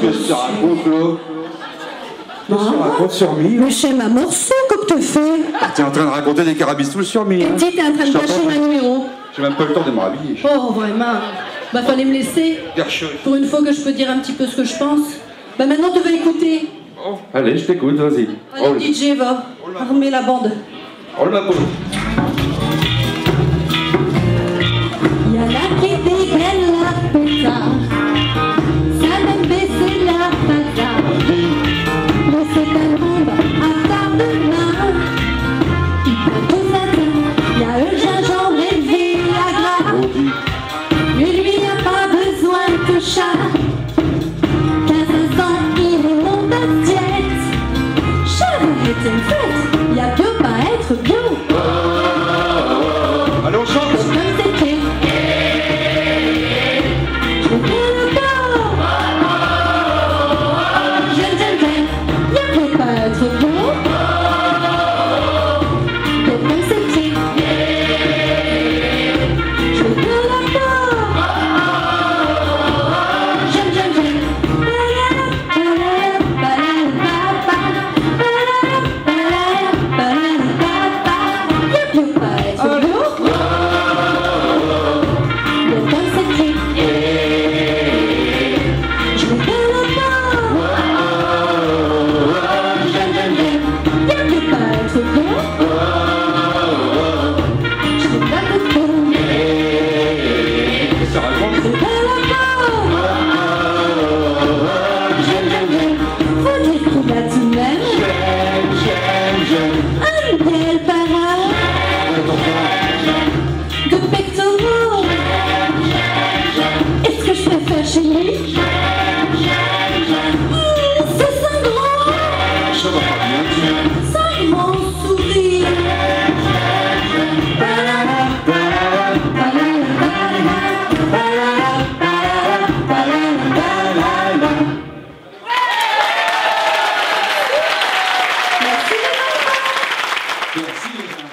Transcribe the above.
Qu'est-ce que tu racontes, là? Qu'est-ce que tu racontes sur mi? Mais c'est ma morceau que tu fais. Ah, t'es en train de raconter des carabistoules sur mi, Et hein? dis, t'es en train de cacher ma numéro. J'ai même pas le temps de me rhabiller. Oh, vraiment. Bah, fallait me laisser. Garcheux. Pour une fois que je peux dire un petit peu ce que je pense. Bah, maintenant, tu vas écouter. Oh, allez, je t'écoute, vas-y. Allez, DJ, va. Armer la bande. Oh la boule. Y'a la qui dégaine la putain. Ça même baisser la pata. Laissez ta bombe à part de main. Il peut tout satin. Y'a le gingembre et le Viagra. Mais lui y'a pas besoin de chat. 15 ans, il est mon assiette. Charlotte est une fête. Y'a que pas être bio. Allez, on chante. Comme c'était. Je veux le corps. J'aime. Y'a que pas être bio. Comme c'était. Je veux le corps. J'aime. Y'a que pas être bio. Ça raconte. Un bel parade de pectoraux. Est-ce que je préfère chez lui? C'est son Ça va pas bien. grand sourire. Merci.